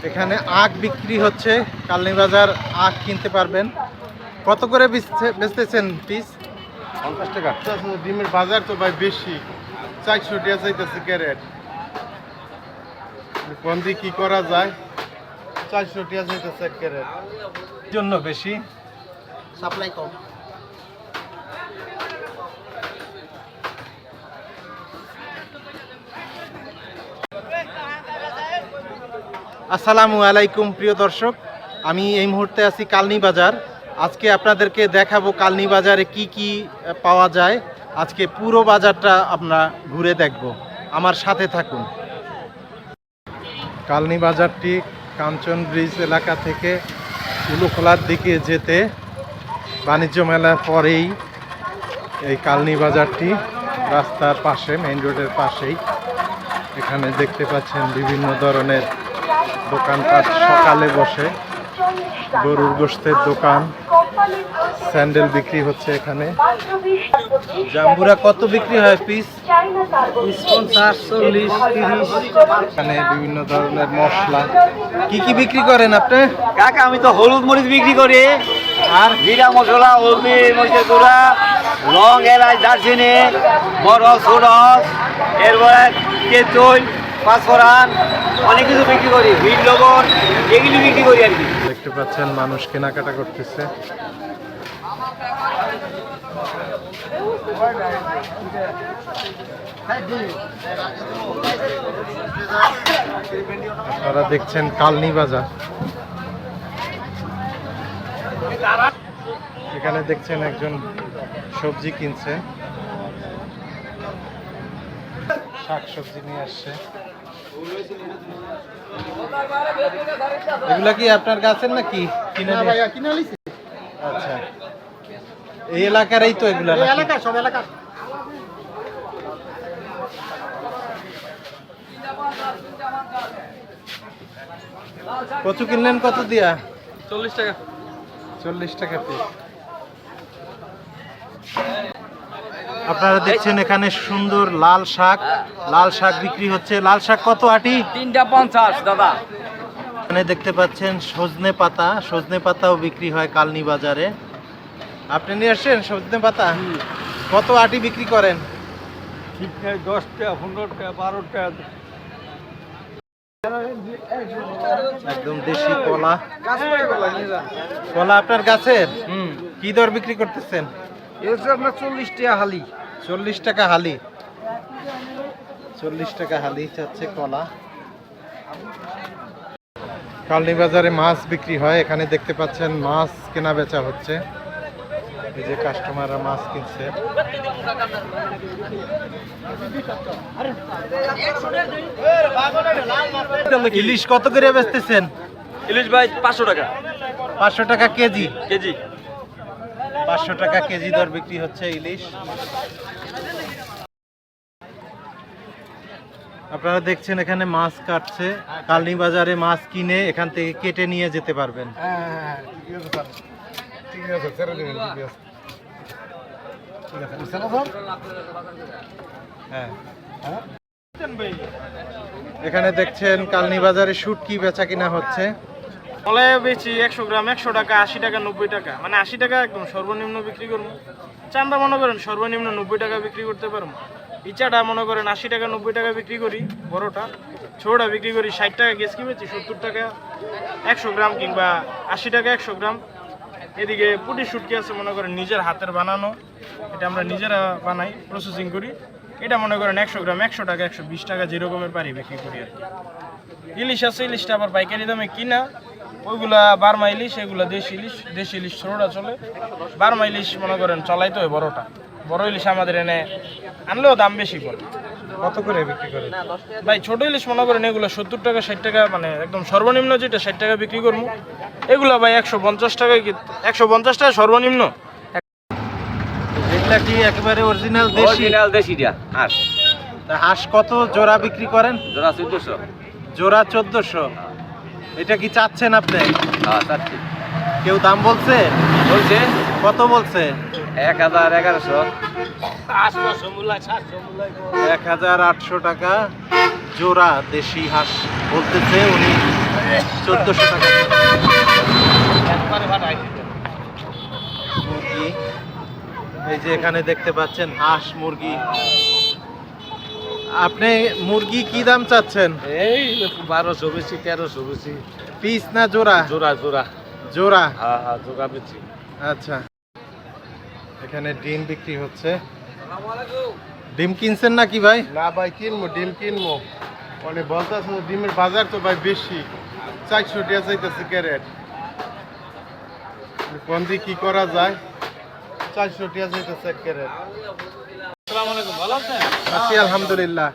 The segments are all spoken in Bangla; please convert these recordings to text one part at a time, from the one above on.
এখানে আখ বিক্রি হচ্ছে, কালনী বাজার আখ কিনতে পারবেন। কত করে বেচতেছেন পিস? 50 টাকা। ডিমের বাজার তো ভাই বেশি, 400 টাকা চাইতেছে ক্যারেট। কোন দিয়ে কি করা যায়? 400 টাকা চাইতেছে এক ক্যারেট। জন্য বেশি সাপ্লাই কম। আসসালামু আলাইকুম প্রিয় দর্শক, আমি এই মুহূর্তে আছি কালনী বাজার। আজকে আপনাদেরকে দেখাবো কালনী বাজারে কি কি পাওয়া যায়। আজকে পুরো বাজারটা আমরা ঘুরে দেখব, আমার সাথে থাকুন। কালনী বাজারটি কাঞ্চন ব্রিজ এলাকা থেকে উলুখোলার দিকে যেতে বাণিজ্য মেলার পরেই এই কালনী বাজারটি, রাস্তার পাশে, মেইন রোডের পাশেই। এখানে দেখতে পাচ্ছেন বিভিন্ন ধরনের দোকানপাট সকালে বসে, গরুর গোশতের দোকান, স্যান্ডেল বিক্রি হচ্ছে এখানে। জাম্বুরা কত বিক্রি হয় পিস? 50, 40, 30। এখানে বিভিন্ন ধরনের মশলা। কি কি বিক্রি করেন আপনি? কাকা আমি তো হলুদ মরিচ বিক্রি করি, আর জিরা মশলা, হলদি মরিচের গুঁড়া, লং, এলাচ, দারচিনি, বরফ, সোডস, এরপরে তেঁতুল, পাঁচফোড়ন, অনেক কিছু বিক্রি করি, বিট লবণ, এগুলি বিক্রি করি আর কি। দেখতে পাচ্ছেন মানুষ কেনাকাটা করতেছে। আপনারা দেখছেন কালনী বাজার। এখানে দেখছেন একজন সবজি কিনছে, শাক সবজি নিয়ে আসছে। এগুলা কি আপনার গাছের নাকি কিনে? আচ্ছা, এই এলাকারই তো এগুলা? সব এলাকা। কচু কিনলেন কত দিয়া? 40 টাকা। 40 টাকা পিস। আপনারা দেখছেন এখানে সুন্দর লাল শাক, লাল শাক বিক্রি হচ্ছে। লাল শাক কত আটি? 3টা 50 দাদা। এখানে দেখতে পাচ্ছেন সজনে পাতা, সজনে পাতাও বিক্রি হয় কালনী বাজারে। আপনি নিয়ে আসছেন সজনে পাতা? কত আটি বিক্রি করেন? 10 টাকা, 15 টাকা, 12 টাকা। একদম দেশি কলা। কলা আপনার গাছের? কি দর বিক্রি করতেছেন? আপনার 40 টাকা হালি। 40 টাকা হালি। 40 টাকা হালি চাচ্ছে কলা। কালনী বাজারে মাছ বিক্রি হয়। এখানে দেখতে পাচ্ছেন মাছ কেনা বেচা হচ্ছে। এই যে কাস্টমাররা মাছ কিনছে। ইলিশ কত করে বেচতেছেন? ইলিশ ভাই 500 টাকা। 500 টাকা কেজি। কেজি 500 টাকা কেজি দর বিক্রি হচ্ছে ইলিশ। আপনারা দেখছেন এখানে মাছ কাটছে। কালনী বাজারে মাছ কিনে এখান থেকে কেটে নিয়ে যেতে পারবেন। হ্যাঁ, এখানে দেখছেন কালনী বাজারে শুটকি বেচা কিনা হচ্ছে। মলাই বেচি 100 গ্রাম 100 টাকা, 80 টাকা, 90 টাকা, মানে 80 টাকা একদম সর্বনিম্ন বিক্রি করবো। চান্দা মনে করেন সর্বনিম্ন 90 টাকা বিক্রি করতে পারবো। ইচাটা মনে করেন 80 টাকা, 90 টাকা বিক্রি করি। বড়টা, ছোটটা বিক্রি করি 60 টাকা গেছ কি বেচি, 70 টাকা 100 গ্রাম, কিংবা 80 টাকা 100 গ্রাম। এদিকে পুটি শুটকি আছে মনে করেন নিজের হাতের বানানো, এটা আমরা নিজেরা বানাই, প্রসেসিং করি। এটা মনে করেন 100 গ্রাম 100 টাকা, 120 টাকা, যেরকমের পারি বিক্রি করি আর কি। ইলিশ আছে, ইলিশটা আবার পাইকারি দামে কিনা, ওইগুলা বার্মা ইলিশ, এগুলা দেশি ইলিশ। দেশি ইলিশ ছোটটা চলে, বার্মা ইলিশ মনে করেন চলাইতে হয় বড়টা। বড় ইলিশ আমাদের এনে আনলেও দাম বেশি পড়ে। কত করে বিক্রি করেন ভাই? ছোট ইলিশ মনে করেন এগুলো 70 টাকা, 60 টাকা, মানে একদম সর্বনিম্ন যেটা 60 টাকা বিক্রি করবো। এগুলো ভাই 150 টাকা, 150 টাকা সর্বনিম্ন। এগুলা কি একেবারে অরিজিনাল দেশি? অরিজিনাল দেশিটা। হাঁস হাঁস কত জোড়া বিক্রি করেন? জোড়া 1400। জোড়া 1400। এটা কি চাচ্ছেন আপনি? হ্যাঁ চাচ্ছি। কেউ দাম বলছে? বলছে কত বলছে? 1000, 1100। 1800 টাকা জোড়া দেশি হাঁস বলতেছে উনি, 1400 টাকা মুরগি। এই যে এখানে দেখতে পাচ্ছেন হাঁস মুরগি। আপনি মুরগি কি দাম চাচ্ছেন? এই 1200 বেশি, 1300 বেশি, পিস না জোড়া? জোড়া জোড়া। জোড়া। হ্যাঁ হ্যাঁ, জোড়া বেশি। আচ্ছা, এখানে ডিম বিক্রি হচ্ছে। ডিম কিনছেন নাকি ভাই? না ভাই, কিনবো ডিম কিনবো। মানে বলতেছে ডিমের বাজার তো ভাই বেশি, 400 টাকা চাইতেছে ক্যারেট। কোন দিয়ে কি করা যায়? 400 টাকা চাইতেছে এক ক্যারেট। আসসালামু আলাইকুম, ভালো আছেন? আছি আলহামদুলিল্লাহ।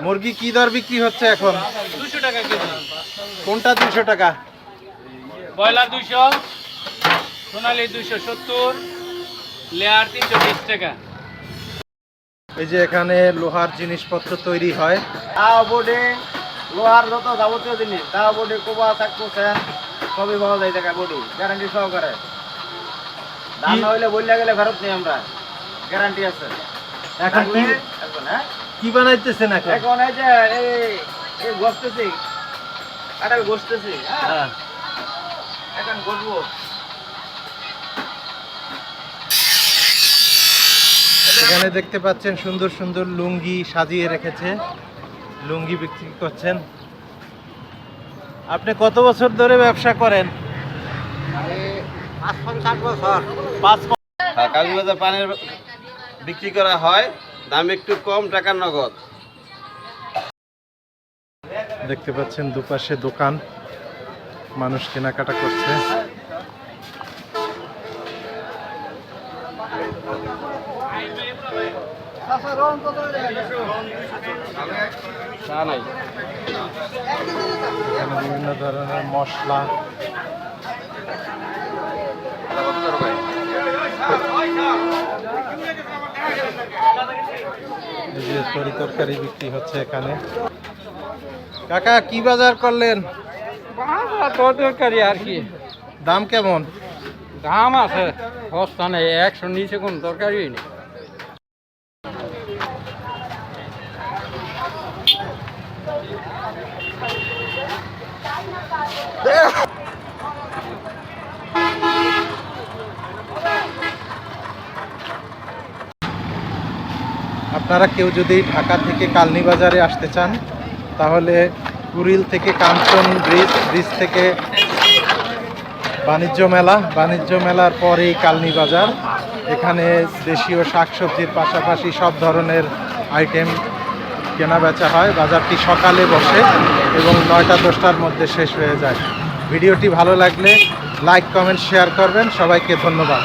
মুরগি কি দর বিক্রি হচ্ছে এখন? 200 টাকা কেজি। কোনটা 200 টাকা? ব্রয়লার 200, সোনালী 270, লেয়ার 320 টাকা। এই যে এখানে লোহার জিনিসপত্র তৈরি হয়। তাও বোর্ডে লোহার যত যাবতীয় জিনিস, তাও বোর্ডে কোবা থাকতেছে, সবই পাওয়া যায় টাকা বোর্ডে, গ্যারান্টি সহকারে। দাম না হইলে বললে গেলে ফেরত নেই আমরা, গ্যারান্টি আছে। এখন কি এখন হ্যাঁ, কি বানাইতেছেন এখন? এখন এই যে এই বসতেছি, কাটাল বসতেছি, হ্যাঁ এখন বসবো। এখানে দেখতে পাচ্ছেন সুন্দর সুন্দর লুঙ্গি সাজিয়ে রেখেছে, লুঙ্গি বিক্রি করছেন। আপনি কত বছর ধরে ব্যবসা করেন? 5-50 বছর। 5। কালীবাজার পানের বিক্রি করা হয়, দাম একটু কম, টাকার নগদ। দেখতে পাচ্ছেন দুপাশে দোকান, মানুষ কেনাকাটা করছে। এখানে বিভিন্ন ধরনের মশলা, এই যে তরি তরকারি বিক্রি হচ্ছে এখানে। কাকা কি বাজার করলেন? তরকারি আর কি দাম কেমন? দাম আছে, সস্তা নেই, 100 নিচে কোন তরকারি নেই। আপনারা কেউ যদি ঢাকা থেকে কালনী বাজারে আসতে চান তাহলে কুড়িল থেকে কাঞ্চন ব্রিজ থেকে বাণিজ্য মেলার পরেই কালনী বাজার। এখানে দেশীয় শাকসবজির পাশাপাশি সব ধরনের আইটেম কেনা বেচা হয়। বাজারটি সকালে বসে এবং 9টা-10টার মধ্যে শেষ হয়ে যায়। ভিডিওটি ভালো লাগলে লাইক, কমেন্ট, শেয়ার করবেন। সবাইকে ধন্যবাদ।